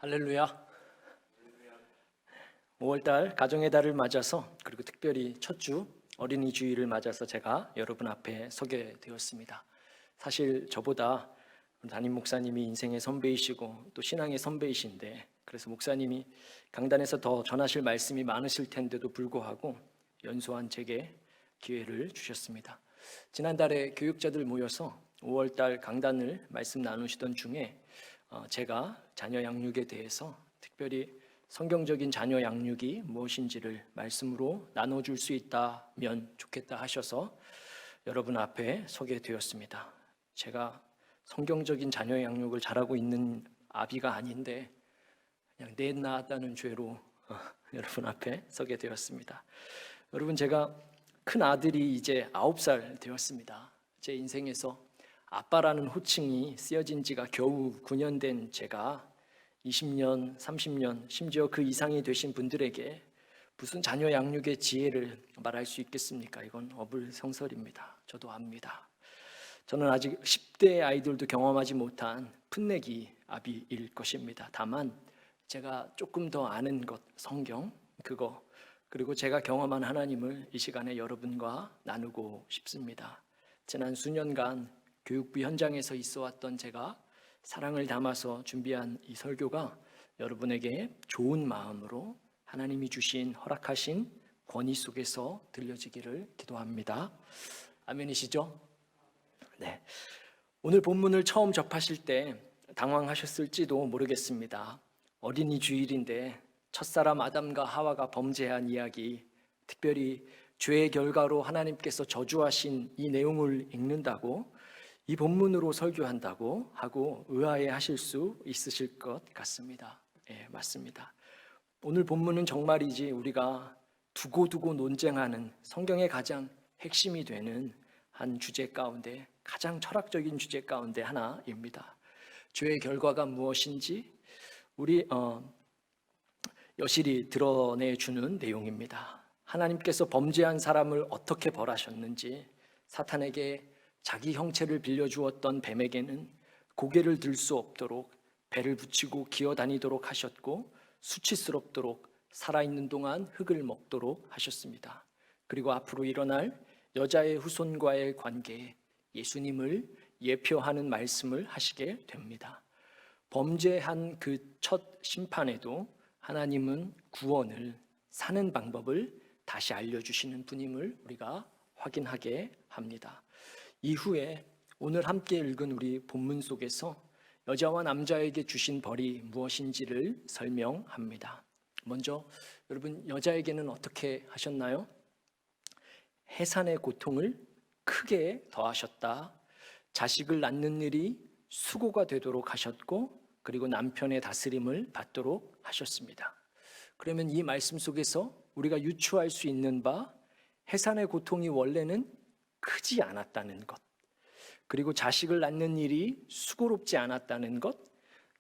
할렐루야. 5월달 가정의 달을 맞아서, 그리고 특별히 첫 주 어린이 주일을 맞아서 제가 여러분 앞에 서게 되었습니다. 사실 저보다 담임 목사님이 인생의 선배이시고 또 신앙의 선배이신데, 그래서 목사님이 강단에서 더 전하실 말씀이 많으실 텐데도 불구하고 연소한 제게 기회를 주셨습니다. 지난달에 교육자들 모여서 5월달 강단을 말씀 나누시던 중에 제가 자녀 양육에 대해서 특별히 성경적인 자녀 양육이 무엇인지를 말씀으로 나눠줄 수 있다면 좋겠다 하셔서 여러분 앞에 서게 되었습니다. 제가 성경적인 자녀 양육을 잘하고 있는 아비가 아닌데 그냥 넷 낳았다는 죄로 여러분 앞에 서게 되었습니다. 여러분, 제가 큰 아들이 이제 9살 되었습니다. 제 인생에서 아빠라는 호칭이 쓰여진 지가 겨우 9년 된 제가 20년, 30년, 심지어 그 이상이 되신 분들에게 무슨 자녀 양육의 지혜를 말할 수 있겠습니까? 이건 어불성설입니다. 저도 압니다. 저는 아직 10대 아이들도 경험하지 못한 풋내기 아비일 것입니다. 다만 제가 조금 더 아는 것, 성경, 그거, 그리고 제가 경험한 하나님을 이 시간에 여러분과 나누고 싶습니다. 지난 수년간 교육부 현장에서 있어왔던 제가 사랑을 담아서 준비한 이 설교가 여러분에게 좋은 마음으로 하나님이 주신 허락하신 권위 속에서 들려지기를 기도합니다. 아멘이시죠? 네. 오늘 본문을 처음 접하실 때 당황하셨을지도 모르겠습니다. 어린이 주일인데 첫사람 아담과 하와가 범죄한 이야기, 특별히 죄의 결과로 하나님께서 저주하신 이 내용을 읽는다고, 이 본문으로 설교한다고 하고 의아해 하실 수 있으실 것 같습니다. 예, 맞습니다. 오늘 본문은 정말이지 우리가 두고두고 논쟁하는 성경의 가장 핵심이 되는 한 주제 가운데, 가장 철학적인 주제 가운데 하나입니다. 죄의 결과가 무엇인지 우리 여실히 드러내주는 내용입니다. 하나님께서 범죄한 사람을 어떻게 벌하셨는지, 사탄에게 자기 형체를 빌려주었던 뱀에게는 고개를 들 수 없도록 배를 붙이고 기어다니도록 하셨고, 수치스럽도록 살아있는 동안 흙을 먹도록 하셨습니다. 그리고 앞으로 일어날 여자의 후손과의 관계에 예수님을 예표하는 말씀을 하시게 됩니다. 범죄한 그 첫 심판에도 하나님은 구원을, 사는 방법을 다시 알려주시는 분임을 우리가 확인하게 합니다. 이후에 오늘 함께 읽은 우리 본문 속에서 여자와 남자에게 주신 벌이 무엇인지를 설명합니다. 먼저 여러분, 여자에게는 어떻게 하셨나요? 해산의 고통을 크게 더하셨다. 자식을 낳는 일이 수고가 되도록 하셨고, 그리고 남편의 다스림을 받도록 하셨습니다. 그러면 이 말씀 속에서 우리가 유추할 수 있는 바, 해산의 고통이 원래는 크지 않았다는 것, 그리고 자식을 낳는 일이 수고롭지 않았다는 것,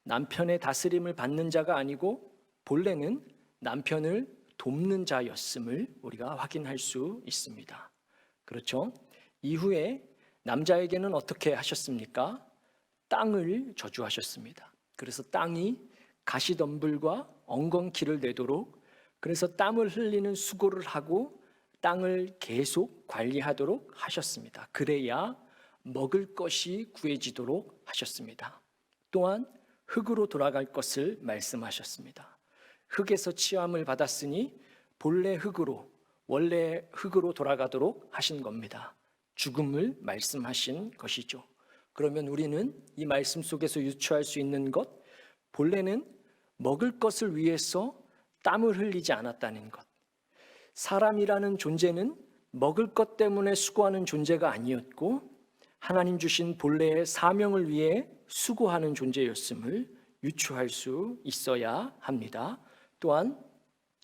남편의 다스림을 받는 자가 아니고 본래는 남편을 돕는 자였음을 우리가 확인할 수 있습니다. 그렇죠? 이후에 남자에게는 어떻게 하셨습니까? 땅을 저주하셨습니다. 그래서 땅이 가시덤불과 엉겅퀴를 내도록, 그래서 땀을 흘리는 수고를 하고 땅을 계속 관리하도록 하셨습니다. 그래야 먹을 것이 구해지도록 하셨습니다. 또한 흙으로 돌아갈 것을 말씀하셨습니다. 흙에서 치함을 받았으니 본래 흙으로, 원래 흙으로 돌아가도록 하신 겁니다. 죽음을 말씀하신 것이죠. 그러면 우리는 이 말씀 속에서 유추할 수 있는 것, 본래는 먹을 것을 위해서 땀을 흘리지 않았다는 것, 사람이라는 존재는 먹을 것 때문에 수고하는 존재가 아니었고 하나님 주신 본래의 사명을 위해 수고하는 존재였음을 유추할 수 있어야 합니다. 또한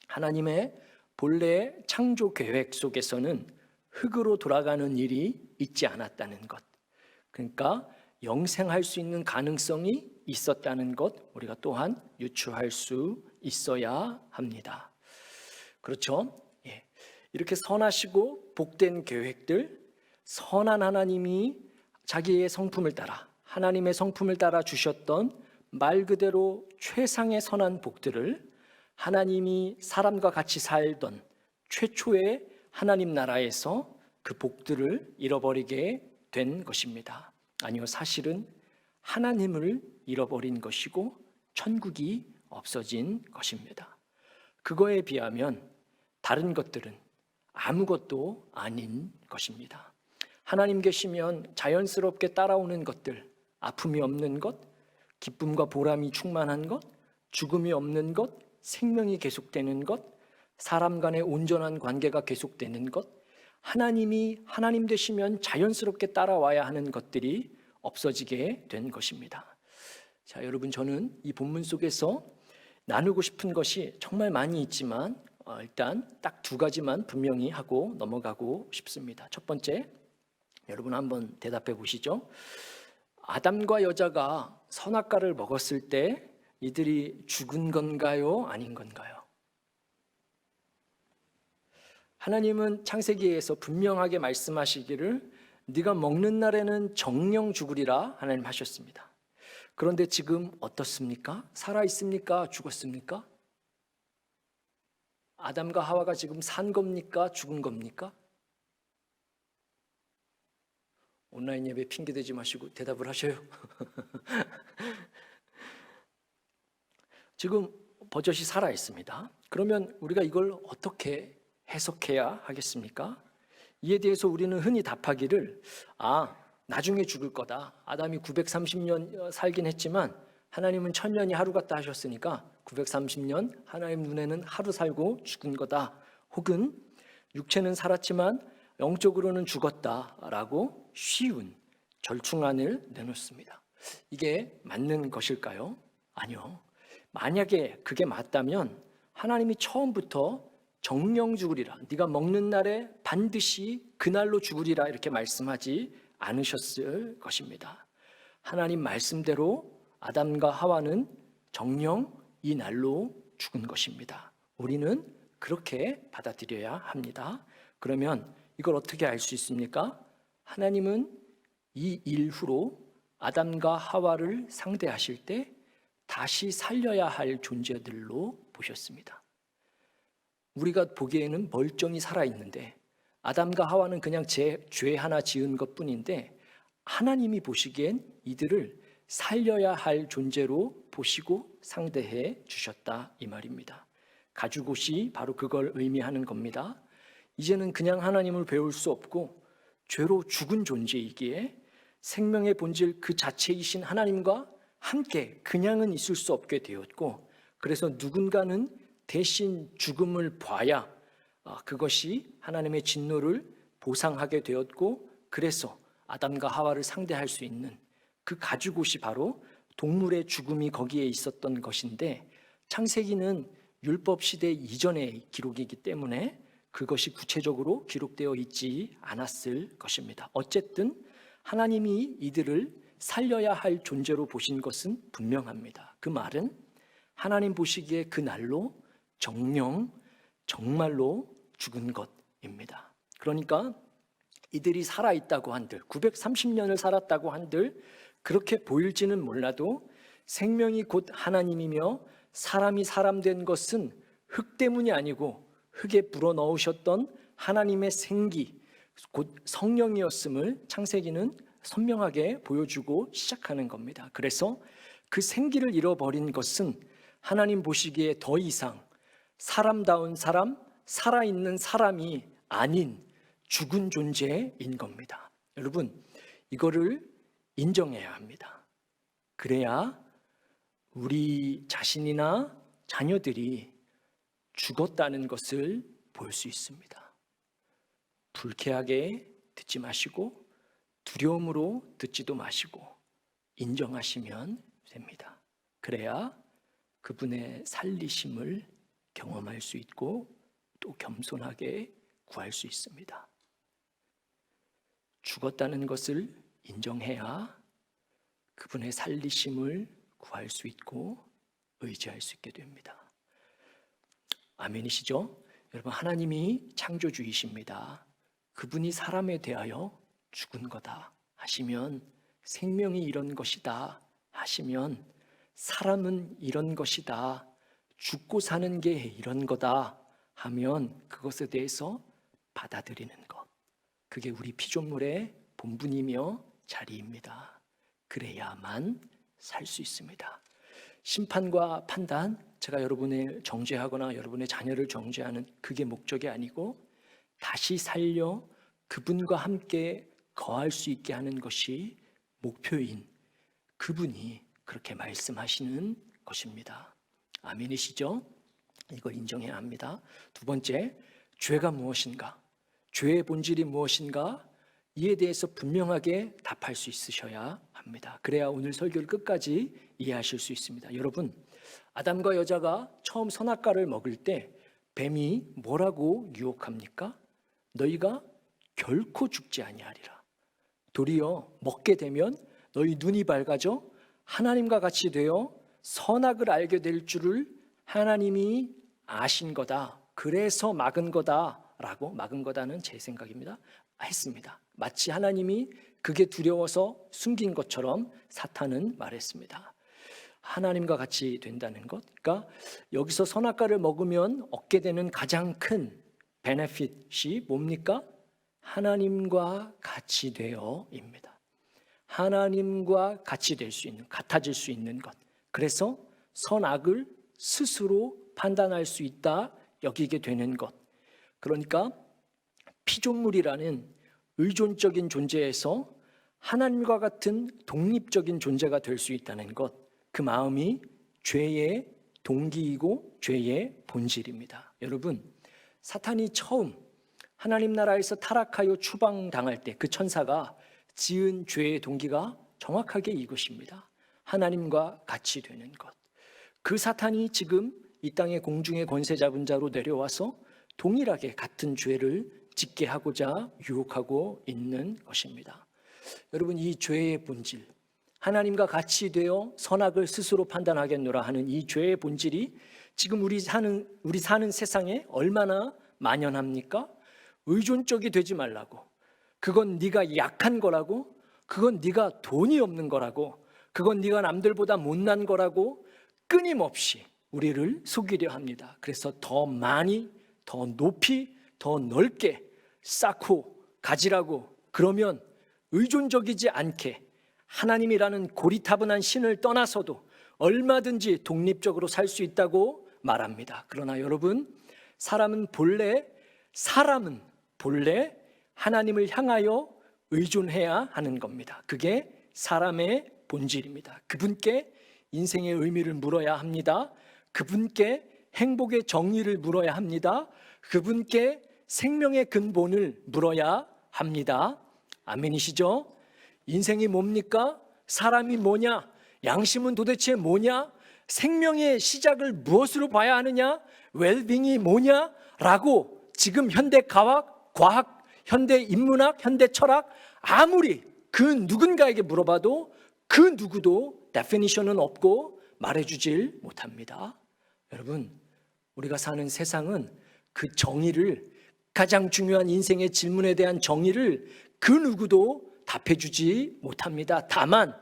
하나님의 본래의 창조 계획 속에서는 흙으로 돌아가는 일이 있지 않았다는 것, 그러니까 영생할 수 있는 가능성이 있었다는 것, 우리가 또한 유추할 수 있어야 합니다. 그렇죠? 예. 이렇게 선하시고 복된 계획들, 선한 하나님이 자기의 성품을 따라, 하나님의 성품을 따라 주셨던 말 그대로 최상의 선한 복들을 하나님이 사람과 같이 살던 최초의 하나님 나라에서 그 복들을 잃어버리게 된 것입니다. 아니요, 사실은 하나님을 잃어버린 것이고 천국이 없어진 것입니다. 그거에 비하면 다른 것들은 아무것도 아닌 것입니다. 하나님 계시면 자연스럽게 따라오는 것들, 아픔이 없는 것, 기쁨과 보람이 충만한 것, 죽음이 없는 것, 생명이 계속되는 것, 사람 간의 온전한 관계가 계속되는 것, 하나님이 하나님 되시면 자연스럽게 따라와야 하는 것들이 없어지게 된 것입니다. 자, 여러분, 저는 이 본문 속에서 나누고 싶은 것이 정말 많이 있지만 일단 딱 두 가지만 분명히 하고 넘어가고 싶습니다. 첫 번째, 여러분 한번 대답해 보시죠. 아담과 여자가 선악과를 먹었을 때 이들이 죽은 건가요? 아닌 건가요? 하나님은 창세기에서 분명하게 말씀하시기를 네가 먹는 날에는 정령 죽으리라 하나님 하셨습니다. 그런데 지금 어떻습니까? 살아 있습니까? 죽었습니까? 아담과 하와가 지금 산 겁니까? 죽은 겁니까? 온라인 예배 핑계 대지 마시고 대답을 하셔요. 지금 버젓이 살아 있습니다. 그러면 우리가 이걸 어떻게 해석해야 하겠습니까? 이에 대해서 우리는 흔히 답하기를 나중에 죽을 거다. 아담이 930년 살긴 했지만 하나님은 1000년이 하루 같다 하셨으니까 930년 하나님 눈에는 하루 살고 죽은 거다. 혹은 육체는 살았지만 영적으로는 죽었다라고 쉬운 절충안을 내놓습니다. 이게 맞는 것일까요? 아니요. 만약에 그게 맞다면 하나님이 처음부터 정령 죽으리라, 네가 먹는 날에 반드시 그날로 죽으리라 이렇게 말씀하지 않으셨을 것입니다. 하나님 말씀대로 아담과 하와는 정령 이 날로 죽은 것입니다. 우리는 그렇게 받아들여야 합니다. 그러면 이걸 어떻게 알 수 있습니까? 하나님은 이 이후로 아담과 하와를 상대하실 때 다시 살려야 할 존재들로 보셨습니다. 우리가 보기에는 멀쩡히 살아있는데 아담과 하와는 그냥 죄 하나 지은 것뿐인데 하나님이 보시기엔 이들을 살려야 할 존재로 보시고 상대해 주셨다 이 말입니다. 가죽옷이 바로 그걸 의미하는 겁니다. 이제는 그냥 하나님을 배울 수 없고 죄로 죽은 존재이기에 생명의 본질 그 자체이신 하나님과 함께 그냥은 있을 수 없게 되었고, 그래서 누군가는 대신 죽음을 봐야 그것이 하나님의 진노를 보상하게 되었고, 그래서 아담과 하와를 상대할 수 있는 그 가죽옷이 바로 동물의 죽음이 거기에 있었던 것인데, 창세기는 율법 시대 이전의 기록이기 때문에 그것이 구체적으로 기록되어 있지 않았을 것입니다. 어쨌든 하나님이 이들을 살려야 할 존재로 보신 것은 분명합니다. 그 말은 하나님 보시기에 그 날로 정령 정말로 죽은 것입니다. 그러니까 이들이 살아있다고 한들 930년을 살았다고 한들 그렇게 보일지는 몰라도 생명이 곧 하나님이며 사람이 사람 된 것은 흙 때문이 아니고 흙에 불어넣으셨던 하나님의 생기 곧 성령이었음을 창세기는 선명하게 보여주고 시작하는 겁니다. 그래서 그 생기를 잃어버린 것은 하나님 보시기에 더 이상 사람다운 사람, 살아있는 사람이 아닌 죽은 존재인 겁니다. 여러분, 이거를 인정해야 합니다. 그래야 우리 자신이나 자녀들이 죽었다는 것을 볼 수 있습니다. 불쾌하게 듣지 마시고 두려움으로 듣지도 마시고 인정하시면 됩니다. 그래야 그분의 살리심을 경험할 수 있고 또 겸손하게 구할 수 있습니다. 죽었다는 것을 인정해야 그분의 살리심을 구할 수 있고 의지할 수 있게 됩니다. 아멘이시죠? 여러분, 하나님이 창조주이십니다. 그분이 사람에 대하여 죽은 거다 하시면, 생명이 이런 것이다 하시면 사람은 이런 것이다, 죽고 사는 게 이런 거다 하면 그것에 대해서 받아들이는 것, 그게 우리 피조물의 본분이며 자리입니다. 그래야만 살 수 있습니다. 심판과 판단, 제가 여러분을 정죄하거나 여러분의 자녀를 정죄하는 그게 목적이 아니고 다시 살려 그분과 함께 거할 수 있게 하는 것이 목표인 그분이 그렇게 말씀하시는 것입니다. 아멘이시죠? 이걸 인정해야 합니다. 두 번째, 죄가 무엇인가? 죄의 본질이 무엇인가? 이에 대해서 분명하게 답할 수 있으셔야 합니다. 그래야 오늘 설교를 끝까지 이해하실 수 있습니다. 여러분, 아담과 여자가 처음 선악과를 먹을 때 뱀이 뭐라고 유혹합니까? 너희가 결코 죽지 아니하리라. 도리어 먹게 되면 너희 눈이 밝아져 하나님과 같이 되어 선악을 알게 될 줄을 하나님이 아신 거다. 그래서 막은 거다라고, 막은 거다는 제 생각입니다, 했습니다. 마치 하나님이 그게 두려워서 숨긴 것처럼 사탄은 말했습니다. 하나님과 같이 된다는 것, 그러니까 여기서 선악과를 먹으면 얻게 되는 가장 큰 베네핏이 뭡니까? 하나님과 같이 되어입니다. 하나님과 같이 될 수 있는, 같아질 수 있는 것. 그래서 선악을 스스로 판단할 수 있다 여기게 되는 것. 그러니까 피조물이라는 의존적인 존재에서 하나님과 같은 독립적인 존재가 될 수 있다는 것, 그 마음이 죄의 동기이고 죄의 본질입니다. 여러분, 사탄이 처음 하나님 나라에서 타락하여 추방당할 때 그 천사가 지은 죄의 동기가 정확하게 이것입니다. 하나님과 같이 되는 것. 그 사탄이 지금 이 땅의 공중의 권세 잡은 자로 내려와서 동일하게 같은 죄를 짓게 하고자 유혹하고 있는 것입니다. 여러분, 이 죄의 본질, 하나님과 같이 되어 선악을 스스로 판단하겠노라 하는 이 죄의 본질이 지금 우리 사는 세상에 얼마나 만연합니까? 의존적이 되지 말라고, 그건 네가 약한 거라고, 그건 네가 돈이 없는 거라고, 그건 네가 남들보다 못난 거라고 끊임없이 우리를 속이려 합니다. 그래서 더 많이, 더 높이, 더 넓게 쌓고 가지라고, 그러면 의존적이지 않게 하나님이라는 고리타분한 신을 떠나서도 얼마든지 독립적으로 살 수 있다고 말합니다. 그러나 여러분, 사람은 본래 하나님을 향하여 의존해야 하는 겁니다. 그게 사람의 본질입니다. 그분께 인생의 의미를 물어야 합니다. 그분께 행복의 정의를 물어야 합니다. 그분께 생명의 근본을 물어야 합니다. 아멘이시죠? 인생이 뭡니까? 사람이 뭐냐? 양심은 도대체 뭐냐? 생명의 시작을 무엇으로 봐야 하느냐? 웰빙이 뭐냐? 라고 지금 현대 과학, 현대 인문학, 현대 철학, 아무리 그 누군가에게 물어봐도 그 누구도 데피니션은 없고 말해주질 못합니다. 여러분, 우리가 사는 세상은 그 정의를, 가장 중요한 인생의 질문에 대한 정의를 그 누구도 답해주지 못합니다. 다만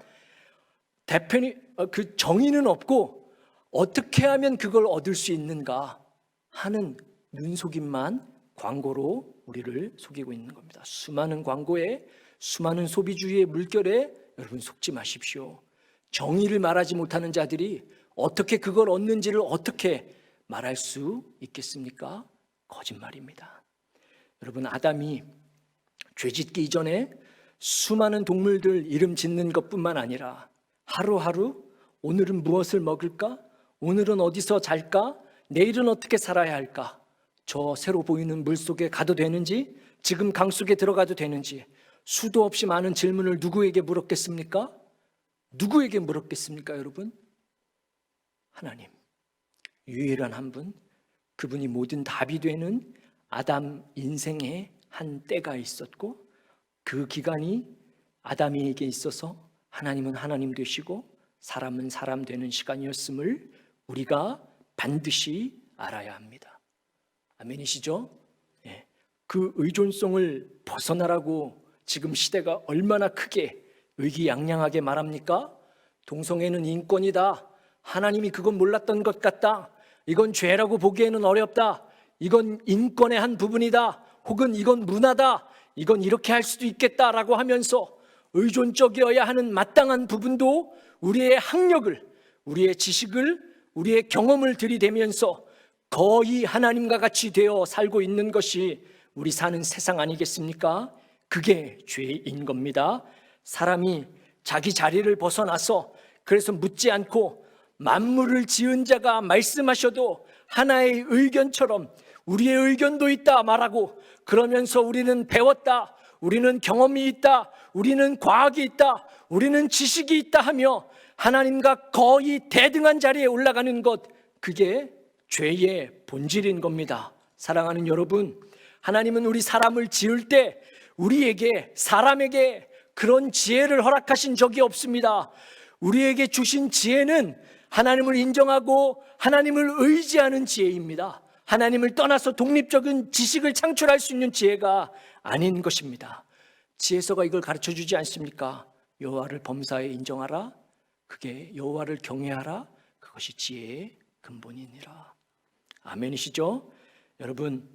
그 정의는 없고 어떻게 하면 그걸 얻을 수 있는가 하는 눈속임만 광고로 우리를 속이고 있는 겁니다. 수많은 광고에, 수많은 소비주의의 물결에 여러분 속지 마십시오. 정의를 말하지 못하는 자들이 어떻게 그걸 얻는지를 어떻게 말할 수 있겠습니까? 거짓말입니다. 여러분, 아담이 죄짓기 이전에 수많은 동물들 이름 짓는 것뿐만 아니라 하루하루 오늘은 무엇을 먹을까? 오늘은 어디서 잘까? 내일은 어떻게 살아야 할까? 저 새로 보이는 물속에 가도 되는지, 지금 강속에 들어가도 되는지 수도 없이 많은 질문을 누구에게 물었겠습니까? 누구에게 물었겠습니까, 여러분? 하나님, 유일한 한 분, 그분이 모든 답이 되는 아담 인생에 한 때가 있었고, 그 기간이 아담에게 있어서 하나님은 하나님 되시고 사람은 사람 되는 시간이었음을 우리가 반드시 알아야 합니다. 아멘이시죠? 네. 그 의존성을 벗어나라고 지금 시대가 얼마나 크게 의기양양하게 말합니까? 동성애는 인권이다, 하나님이 그건 몰랐던 것 같다. 이건 죄라고 보기에는 어렵다. 이건 인권의 한 부분이다. 혹은 이건 문화다. 이건 이렇게 할 수도 있겠다라고 하면서 의존적이어야 하는 마땅한 부분도 우리의 학력을, 우리의 지식을, 우리의 경험을 들이대면서 거의 하나님과 같이 되어 살고 있는 것이 우리 사는 세상 아니겠습니까? 그게 죄인 겁니다. 사람이 자기 자리를 벗어나서 그래서 묻지 않고 만물을 지은 자가 말씀하셔도 하나의 의견처럼 우리의 의견도 있다 말하고, 그러면서 우리는 배웠다, 우리는 경험이 있다, 우리는 과학이 있다, 우리는 지식이 있다 하며 하나님과 거의 대등한 자리에 올라가는 것, 그게 죄의 본질인 겁니다. 사랑하는 여러분, 하나님은 우리 사람을 지을 때 우리에게, 사람에게 그런 지혜를 허락하신 적이 없습니다. 우리에게 주신 지혜는 하나님을 인정하고 하나님을 의지하는 지혜입니다. 하나님을 떠나서 독립적인 지식을 창출할 수 있는 지혜가 아닌 것입니다. 지혜서가 이걸 가르쳐주지 않습니까? 여호와를 범사에 인정하라, 그게 여호와를 경외하라, 그것이 지혜의 근본이니라. 아멘이시죠? 여러분,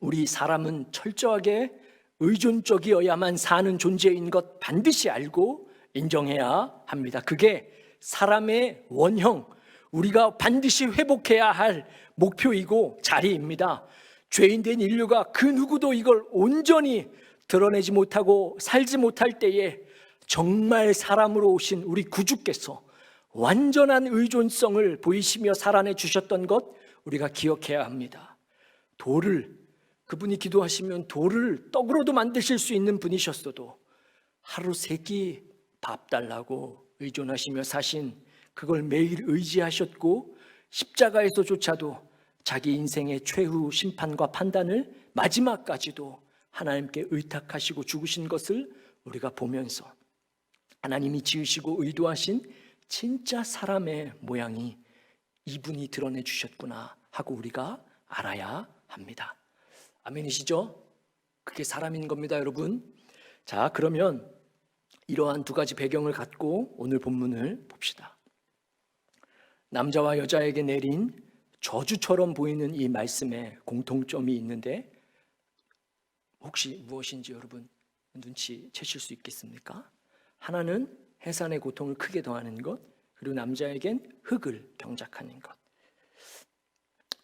우리 사람은 철저하게 의존적이어야만 사는 존재인 것 반드시 알고 인정해야 합니다. 그게 사람의 원형, 우리가 반드시 회복해야 할 목표이고 자리입니다. 죄인된 인류가 그 누구도 이걸 온전히 드러내지 못하고 살지 못할 때에 정말 사람으로 오신 우리 구주께서 완전한 의존성을 보이시며 살아내 주셨던 것 우리가 기억해야 합니다. 돌을, 그분이 기도하시면 돌을 떡으로도 만드실 수 있는 분이셨어도 하루 3끼 밥 달라고 의존하시며 사신, 그걸 매일 의지하셨고 십자가에서조차도 자기 인생의 최후 심판과 판단을 마지막까지도 하나님께 의탁하시고 죽으신 것을 우리가 보면서 하나님이 지으시고 의도하신 진짜 사람의 모양이 이분이 드러내 주셨구나 하고 우리가 알아야 합니다. 아멘이시죠? 그게 사람인 겁니다, 여러분. 자, 그러면 이러한 2가지 배경을 갖고 오늘 본문을 봅시다. 남자와 여자에게 내린 저주처럼 보이는 이 말씀에 공통점이 있는데 혹시 무엇인지 여러분 눈치채실 수 있겠습니까? 하나는 해산의 고통을 크게 더하는 것, 그리고 남자에겐 흙을 경작하는 것.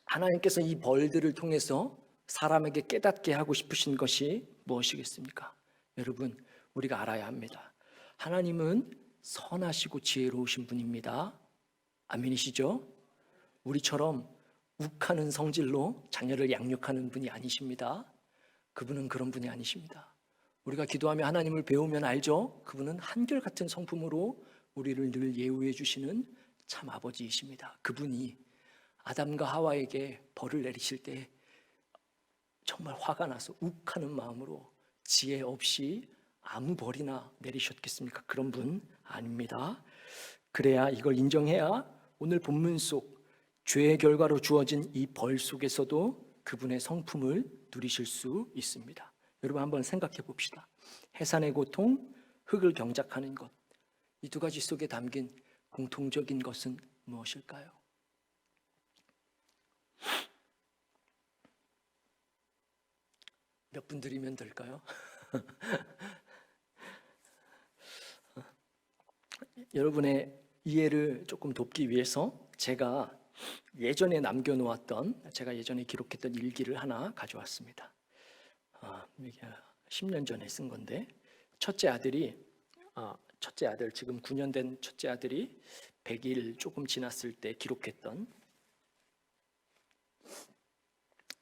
하나님께서 이 벌들을 통해서 사람에게 깨닫게 하고 싶으신 것이 무엇이겠습니까? 여러분, 우리가 알아야 합니다. 하나님은 선하시고 지혜로우신 분입니다. 아멘이시죠? 우리처럼 욱하는 성질로 자녀를 양육하는 분이 아니십니다. 그분은 그런 분이 아니십니다. 우리가 기도하며 하나님을 배우면 알죠? 그분은 한결같은 성품으로 우리를 늘 예우해 주시는 참 아버지이십니다. 그분이 아담과 하와에게 벌을 내리실 때 정말 화가 나서 욱하는 마음으로 지혜 없이 아무 벌이나 내리셨겠습니까? 그런 분 아닙니다. 그래야, 이걸 인정해야 오늘 본문 속 죄의 결과로 주어진 이 벌 속에서도 그분의 성품을 누리실 수 있습니다. 여러분 한번 생각해 봅시다. 해산의 고통, 흙을 경작하는 것, 이 2가지 속에 담긴 공통적인 것은 무엇일까요? 몇 분 드리면 될까요? 여러분의 이해를 조금 돕기 위해서 제가 예전에 남겨놓았던, 제가 예전에 기록했던 일기를 하나 가져왔습니다. 10년 전에 쓴 건데, 첫째 아들, 지금 9년 된 첫째 아들이 100일 조금 지났을 때 기록했던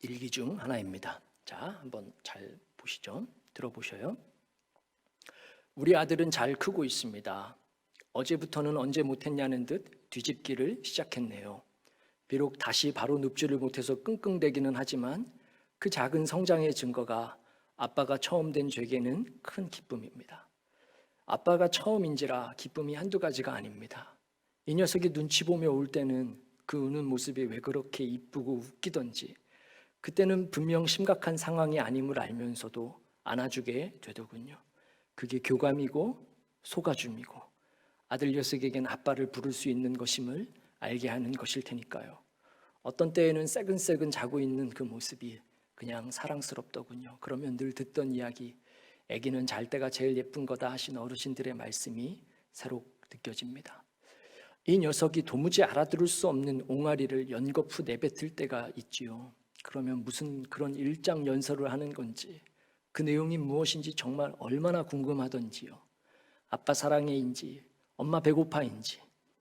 일기 중 하나입니다. 자, 한번 잘 보시죠. 들어보셔요. 우리 아들은 잘 크고 있습니다. 어제부터는 언제 못했냐는 듯 뒤집기를 시작했네요. 비록 다시 바로 눕지를 못해서 끙끙대기는 하지만 그 작은 성장의 증거가 아빠가 처음 된 제게는 큰 기쁨입니다. 아빠가 처음인지라 기쁨이 한두 가지가 아닙니다. 이 녀석이 눈치 보며 울 때는 그 우는 모습이 왜 그렇게 이쁘고 웃기던지, 그때는 분명 심각한 상황이 아님을 알면서도 안아주게 되더군요. 그게 교감이고 속아줌이고 아들 녀석에겐 아빠를 부를 수 있는 것임을 알게 하는 것일 테니까요. 어떤 때에는 새근새근 자고 있는 그 모습이 그냥 사랑스럽더군요. 그러면 늘 듣던 이야기, 아기는 잘 때가 제일 예쁜 거다 하신 어르신들의 말씀이 새로 느껴집니다. 이 녀석이 도무지 알아들을 수 없는 옹알이를 연거푸 내뱉을 때가 있지요. 그러면 무슨 그런 일장연설을 하는 건지, 그 내용이 무엇인지 정말 얼마나 궁금하던지요. 아빠 사랑해인지, 엄마 배고파인지,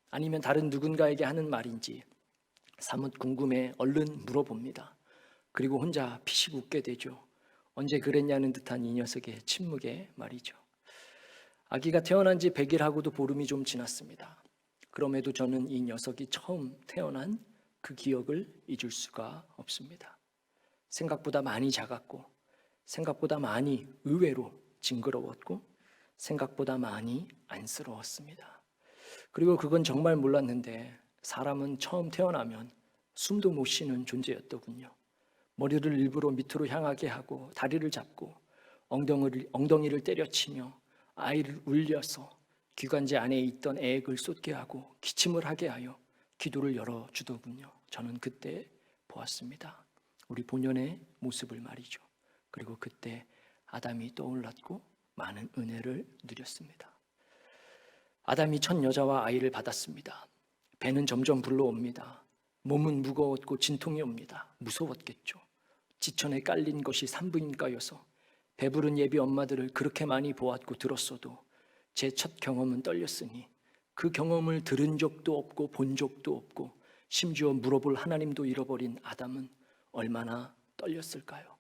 아니면 다른 누군가에게 하는 말인지 사뭇 궁금해 얼른 물어봅니다. 그리고 혼자 피식 웃게 되죠. 언제 그랬냐는 듯한 이 녀석의 침묵에 말이죠. 아기가 태어난 지 100일하고도 보름이 좀 지났습니다. 그럼에도 저는 이 녀석이 처음 태어난 그 기억을 잊을 수가 없습니다. 생각보다 많이 작았고, 생각보다 많이 의외로 징그러웠고, 생각보다 많이 안쓰러웠습니다. 그리고 그건 정말 몰랐는데 사람은 처음 태어나면 숨도 못 쉬는 존재였더군요. 머리를 일부러 밑으로 향하게 하고 다리를 잡고 엉덩이를 때려치며 아이를 울려서 기관지 안에 있던 애액을 쏟게 하고 기침을 하게 하여 기도를 열어주더군요. 저는 그때 보았습니다. 우리 본연의 모습을 말이죠. 그리고 그때 아담이 떠올랐고 많은 은혜를 누렸습니다. 아담이 첫 여자와 아이를 받았습니다. 배는 점점 불러옵니다. 몸은 무거웠고 진통이 옵니다. 무서웠겠죠. 지천에 깔린 것이 산부인과여서 배부른 예비 엄마들을 그렇게 많이 보았고 들었어도 제 첫 경험은 떨렸으니 그 경험을 들은 적도 없고 본 적도 없고 심지어 물어볼 하나님도 잃어버린 아담은 얼마나 떨렸을까요?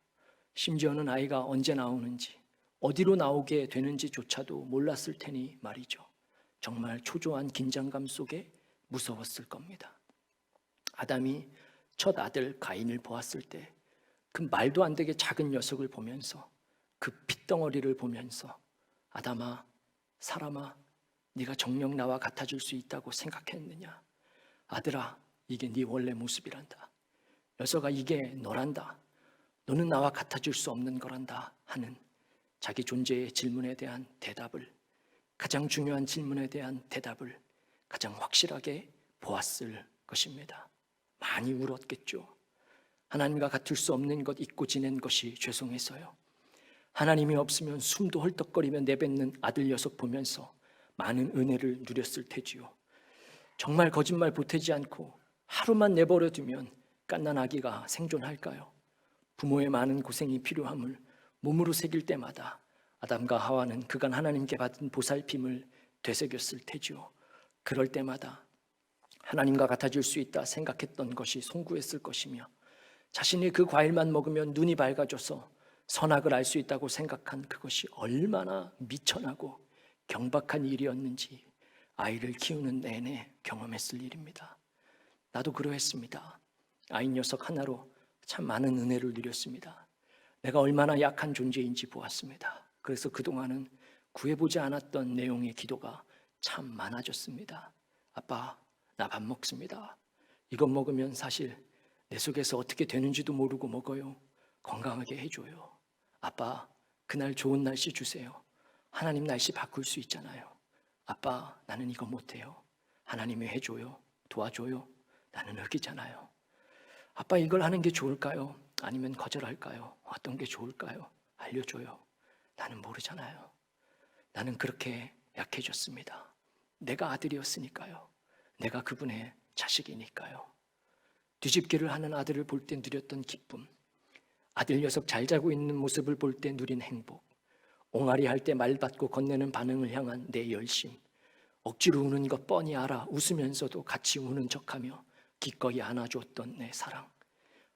심지어는 아이가 언제 나오는지 어디로 나오게 되는지조차도 몰랐을 테니 말이죠. 정말 초조한 긴장감 속에 무서웠을 겁니다. 아담이 첫 아들 가인을 보았을 때 그 말도 안 되게 작은 녀석을 보면서 그 핏덩어리를 보면서 아담아, 사람아, 네가 정녕 나와 같아질 수 있다고 생각했느냐? 아들아, 이게 네 원래 모습이란다. 녀석아, 이게 너란다. 너는 나와 같아질 수 없는 거란다 하는 자기 존재의 질문에 대한 대답을, 가장 중요한 질문에 대한 대답을 가장 확실하게 보았을 것입니다. 많이 울었겠죠. 하나님과 같을 수 없는 것 잊고 지낸 것이 죄송해서요. 하나님이 없으면 숨도 헐떡거리며 내뱉는 아들 녀석 보면서 많은 은혜를 누렸을 테지요. 정말 거짓말 보태지 않고 하루만 내버려 두면 갓난 아기가 생존할까요? 부모의 많은 고생이 필요함을 몸으로 새길 때마다 아담과 하와는 그간 하나님께 받은 보살핌을 되새겼을 테지요. 그럴 때마다 하나님과 같아질 수 있다 생각했던 것이 송구했을 것이며 자신이 그 과일만 먹으면 눈이 밝아져서 선악을 알 수 있다고 생각한 그것이 얼마나 미천하고 경박한 일이었는지 아이를 키우는 내내 경험했을 일입니다. 나도 그러했습니다. 아이 녀석 하나로 참 많은 은혜를 누렸습니다. 내가 얼마나 약한 존재인지 보았습니다. 그래서 그동안은 구해보지 않았던 내용의 기도가 참 많아졌습니다. 아빠, 나 밥 먹습니다. 이것 먹으면 사실 내 속에서 어떻게 되는지도 모르고 먹어요. 건강하게 해줘요. 아빠, 그날 좋은 날씨 주세요. 하나님 날씨 바꿀 수 있잖아요. 아빠, 나는 이거 못해요. 하나님이 해줘요. 도와줘요. 나는 흙이잖아요. 아빠, 이걸 하는 게 좋을까요? 아니면 거절할까요? 어떤 게 좋을까요? 알려줘요. 나는 모르잖아요. 나는 그렇게 약해졌습니다. 내가 아들이었으니까요. 내가 그분의 자식이니까요. 뒤집기를 하는 아들을 볼 때 누렸던 기쁨, 아들 녀석 잘 자고 있는 모습을 볼 때 누린 행복, 옹알이 할 때 말받고 건네는 반응을 향한 내 열심, 억지로 우는 것 뻔히 알아 웃으면서도 같이 우는 척하며 기꺼이 안아줬던 내 사랑.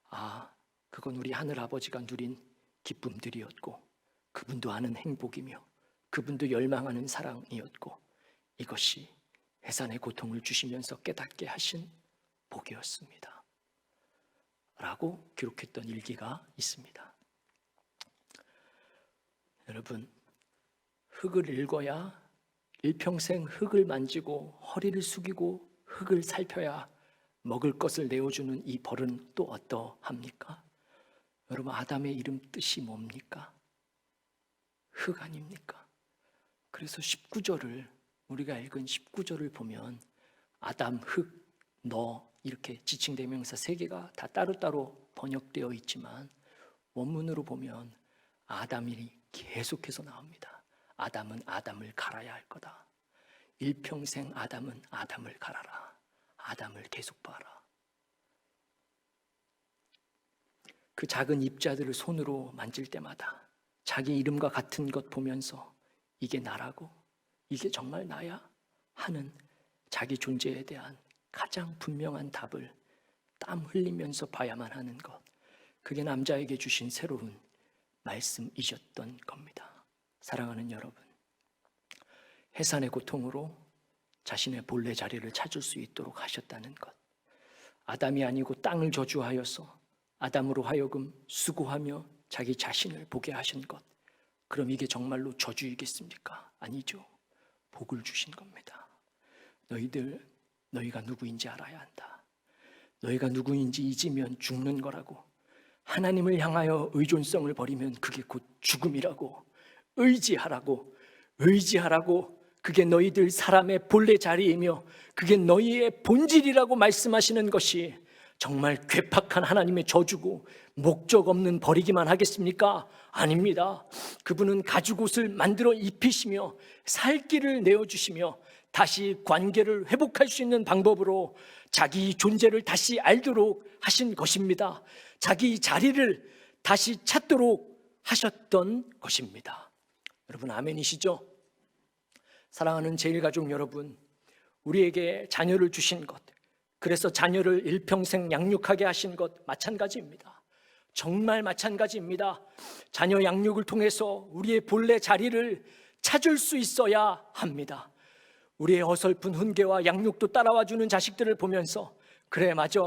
아, 그건 우리 하늘아버지가 누린 기쁨들이었고 그분도 아는 행복이며 그분도 열망하는 사랑이었고 이것이 해산의 고통을 주시면서 깨닫게 하신 복이었습니다. 라고 기록했던 일기가 있습니다. 여러분, 흙을 읽어야 일평생 흙을 만지고 허리를 숙이고 흙을 살펴야 먹을 것을 내어주는 이 벌은 또 어떠합니까? 여러분, 아담의 이름 뜻이 뭡니까? 흙 아닙니까? 그래서 19절을 우리가 읽은 19절을 보면 아담 흙, 너 이렇게 지칭대명사 3개가 다 따로따로 번역되어 있지만 원문으로 보면 아담이 계속해서 나옵니다. 아담은 아담을 갈아야 할 거다. 일평생 아담은 아담을 갈아라. 아담을 계속 봐라. 그 작은 입자들을 손으로 만질 때마다 자기 이름과 같은 것 보면서 이게 나라고? 이게 정말 나야? 하는 자기 존재에 대한 가장 분명한 답을 땀 흘리면서 봐야만 하는 것, 그게 남자에게 주신 새로운 말씀이셨던 겁니다. 사랑하는 여러분, 해산의 고통으로 자신의 본래 자리를 찾을 수 있도록 하셨다는 것, 아담이 아니고 땅을 저주하여서 아담으로 하여금 수고하며 자기 자신을 보게 하신 것, 그럼 이게 정말로 저주이겠습니까? 아니죠. 복을 주신 겁니다. 너희가 누구인지 알아야 한다. 너희가 누구인지 잊으면 죽는 거라고. 하나님을 향하여 의존성을 버리면 그게 곧 죽음이라고. 의지하라고. 그게 너희들 사람의 본래 자리이며 그게 너희의 본질이라고 말씀하시는 것이 정말 괴팍한 하나님의 저주고 목적 없는 버리기만 하겠습니까? 아닙니다. 그분은 가죽옷을 만들어 입히시며 살 길을 내어주시며 다시 관계를 회복할 수 있는 방법으로 자기 존재를 다시 알도록 하신 것입니다. 자기 자리를 다시 찾도록 하셨던 것입니다. 여러분 아멘이시죠? 사랑하는 제일가족 여러분, 우리에게 자녀를 주신 것, 그래서 자녀를 일평생 양육하게 하신 것 마찬가지입니다. 정말 마찬가지입니다. 자녀 양육을 통해서 우리의 본래 자리를 찾을 수 있어야 합니다. 우리의 어설픈 훈계와 양육도 따라와주는 자식들을 보면서 그래 맞아,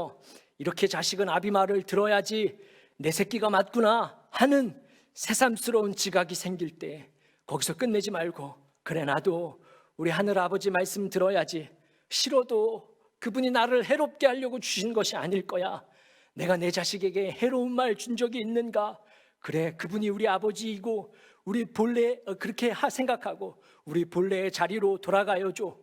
이렇게 자식은 아비 말을 들어야지 내 새끼가 맞구나 하는 새삼스러운 지각이 생길 때 거기서 끝내지 말고 그래 나도 우리 하늘아버지 말씀 들어야지, 싫어도 그분이 나를 해롭게 하려고 주신 것이 아닐 거야. 내가 내 자식에게 해로운 말 준 적이 있는가? 그래 그분이 우리 아버지이고 우리 본래 그렇게 생각하고 우리 본래의 자리로 돌아가야죠.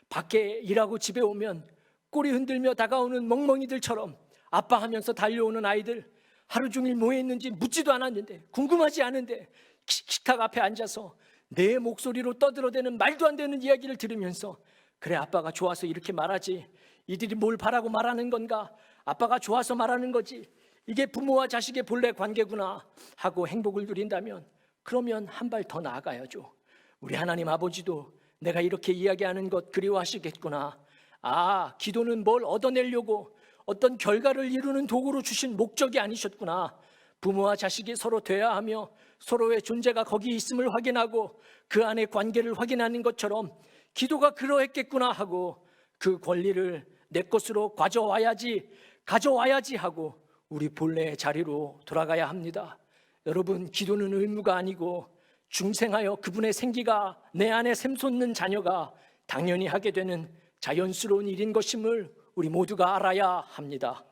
밖에 일하고 집에 오면 꼬리 흔들며 다가오는 멍멍이들처럼 아빠 하면서 달려오는 아이들, 하루 종일 뭐 했는지 묻지도 않았는데 궁금하지 않은데 식탁 앞에 앉아서 내 목소리로 떠들어대는 말도 안 되는 이야기를 들으면서 그래 아빠가 좋아서 이렇게 말하지, 이들이 뭘 바라고 말하는 건가, 아빠가 좋아서 말하는 거지, 이게 부모와 자식의 본래 관계구나 하고 행복을 누린다면 그러면 한 발 더 나아가야죠. 우리 하나님 아버지도 내가 이렇게 이야기하는 것 그리워하시겠구나. 아, 기도는 뭘 얻어내려고 어떤 결과를 이루는 도구로 주신 목적이 아니셨구나. 부모와 자식이 서로 돼야 하며 서로의 존재가 거기 있음을 확인하고 그 안의 관계를 확인하는 것처럼 기도가 그러했겠구나 하고 그 권리를 내 것으로 가져와야지 하고 우리 본래의 자리로 돌아가야 합니다. 여러분, 기도는 의무가 아니고 중생하여 그분의 생기가 내 안에 샘솟는 자녀가 당연히 하게 되는 자연스러운 일인 것임을 우리 모두가 알아야 합니다.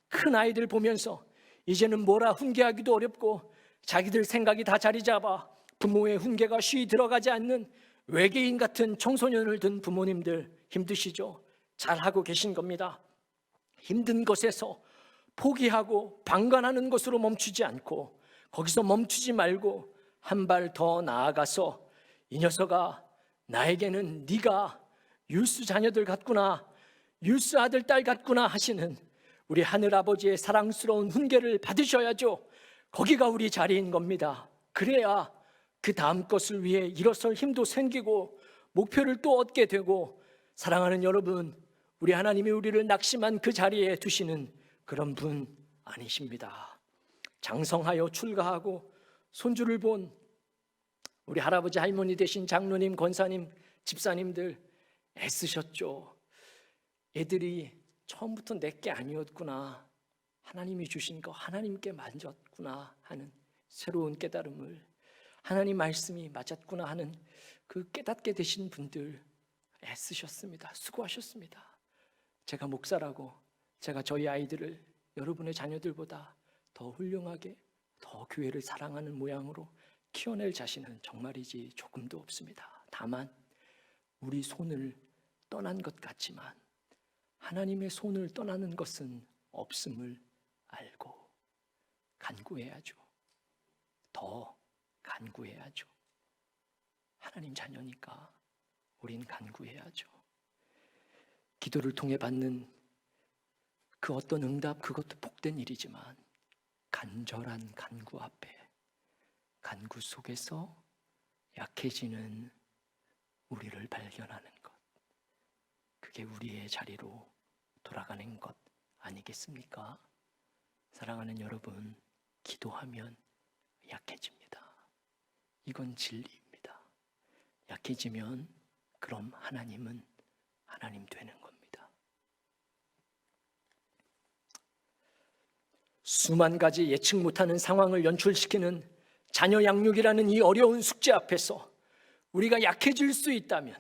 큰 아이들 보면서 이제는 뭐라 훈계하기도 어렵고 자기들 생각이 다 자리 잡아 부모의 훈계가 쉬이 들어가지 않는 외계인 같은 청소년을 둔 부모님들 힘드시죠? 잘하고 계신 겁니다. 힘든 것에서 포기하고 방관하는 것으로 멈추지 않고 거기서 멈추지 말고 한 발 더 나아가서 이 녀석아, 나에게는 네가 율수 자녀들 같구나, 율수 아들 딸 같구나 하시는 우리 하늘아버지의 사랑스러운 훈계를 받으셔야죠. 거기가 우리 자리인 겁니다. 그래야 그 다음 것을 위해 일어설 힘도 생기고 목표를 또 얻게 되고, 사랑하는 여러분, 우리 하나님이 우리를 낙심한 그 자리에 두시는 그런 분 아니십니다. 장성하여 출가하고 손주를 본 우리 할아버지 할머니 되신 장로님, 권사님, 집사님들 애쓰셨죠. 애들이 처음부터 내게 아니었구나, 하나님이 주신 거 하나님께 만졌구나 하는 새로운 깨달음을, 하나님 말씀이 맞았구나 하는 그 깨닫게 되신 분들 애쓰셨습니다. 수고하셨습니다. 제가 목사라고 제가 저희 아이들을 여러분의 자녀들보다 더 훌륭하게, 더 교회를 사랑하는 모양으로 키워낼 자신은 정말이지 조금도 없습니다. 다만 우리 손을 떠난 것 같지만 하나님의 손을 떠나는 것은 없음을 알고 간구해야죠. 더 간구해야죠. 하나님 자녀니까 우린 간구해야죠. 기도를 통해 받는 그 어떤 응답, 그것도 복된 일이지만 간절한 간구 앞에, 간구 속에서 약해지는 우리를 발견하는 것, 그게 우리의 자리로 돌아가는 것 아니겠습니까? 사랑하는 여러분, 기도하면 약해집니다. 이건 진리입니다. 약해지면 그럼 하나님은 하나님 되는 겁니다. 수만 가지 예측 못하는 상황을 연출시키는 자녀 양육이라는 이 어려운 숙제 앞에서 우리가 약해질 수 있다면,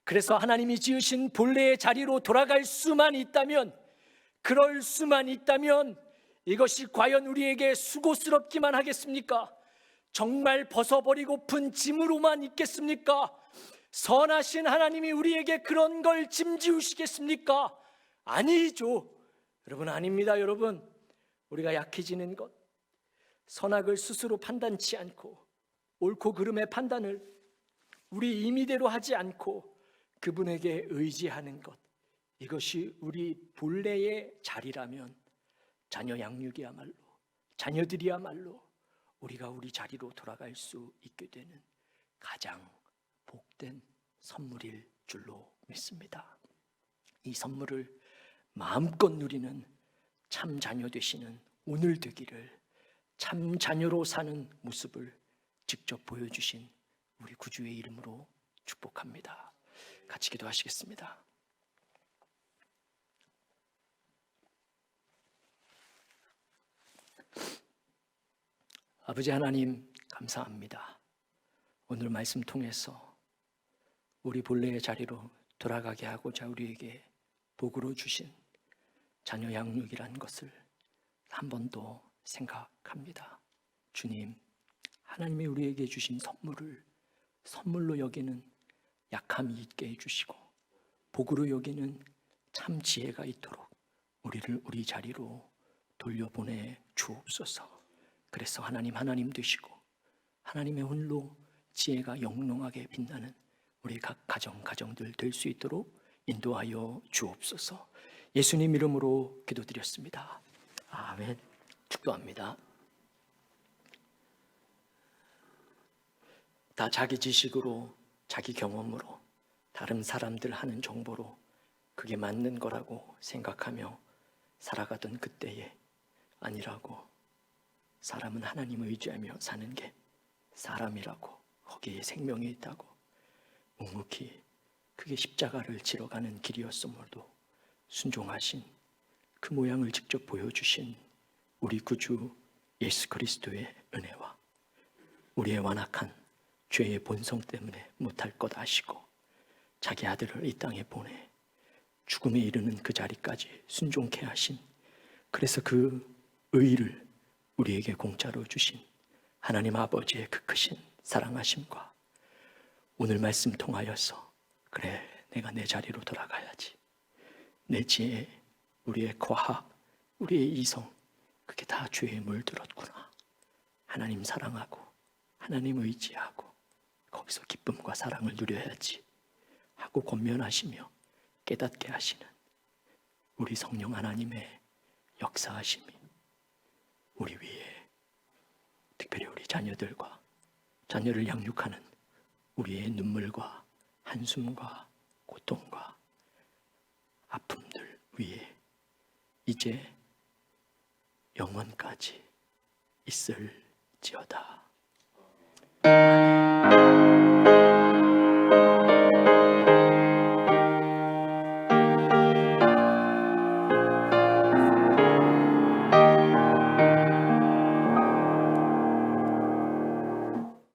그래서 하나님이 지으신 본래의 자리로 돌아갈 수만 있다면, 그럴 수만 있다면 이것이 과연 우리에게 수고스럽기만 하겠습니까? 정말 벗어버리고픈 짐으로만 있겠습니까? 선하신 하나님이 우리에게 그런 걸 짐지우시겠습니까? 아니죠. 여러분, 아닙니다. 여러분, 우리가 약해지는 것, 선악을 스스로 판단치 않고 옳고 그름의 판단을 우리 임의대로 하지 않고 그분에게 의지하는 것, 이것이 우리 본래의 자리라면 자녀 양육이야말로, 자녀들이야말로 우리가 우리 자리로 돌아갈 수 있게 되는 가장 복된 선물일 줄로 믿습니다. 이 선물을 마음껏 누리는 참 자녀 되시는 오늘 되기를, 참 자녀로 사는 모습을 직접 보여주신 우리 구주의 이름으로 축복합니다. 같이 기도하시겠습니다. 아버지 하나님, 감사합니다. 오늘 말씀 통해서 우리 본래의 자리로 돌아가게 하고자 우리에게 복으로 주신 자녀 양육이라는 것을 한 번 더 생각합니다. 주님, 하나님이 우리에게 주신 선물을 선물로 여기는 약함이 있게 해주시고 복으로 여기는 참 지혜가 있도록 우리를 우리 자리로 돌려보내 주옵소서. 그래서 하나님 되시고 하나님의 홀로 지혜가 영롱하게 빛나는 우리 각 가정들 될 수 있도록 인도하여 주옵소서. 예수님 이름으로 기도드렸습니다. 아멘. 축도합니다. 다 자기 지식으로, 자기 경험으로, 다른 사람들 하는 정보로 그게 맞는 거라고 생각하며 살아가던 그때에 아니라고, 사람은 하나님을 의지하며 사는 게 사람이라고, 거기에 생명이 있다고, 묵묵히 그게 십자가를 지러 가는 길이었음에도 순종하신 그 모양을 직접 보여주신 우리 구주 예수 그리스도의 은혜와 우리의 완악한 죄의 본성 때문에 못할 것 아시고 자기 아들을 이 땅에 보내 죽음에 이르는 그 자리까지 순종케 하신, 그래서 그 의의를 우리에게 공짜로 주신 하나님 아버지의 그 크신 사랑하심과 오늘 말씀 통하여서 그래, 내가 내 자리로 돌아가야지, 내 지혜, 우리의 과학, 우리의 이성, 그게 다 죄에 물들었구나, 하나님 사랑하고 하나님 의지하고 거기서 기쁨과 사랑을 누려야지 하고 권면하시며 깨닫게 하시는 우리 성령 하나님의 역사하심이 우리 위에, 특별히 우리 자녀들과 자녀를 양육하는 우리의 눈물과 한숨과 고통과 아픔들 위에 이제 영원까지 있을지어다. 아멘.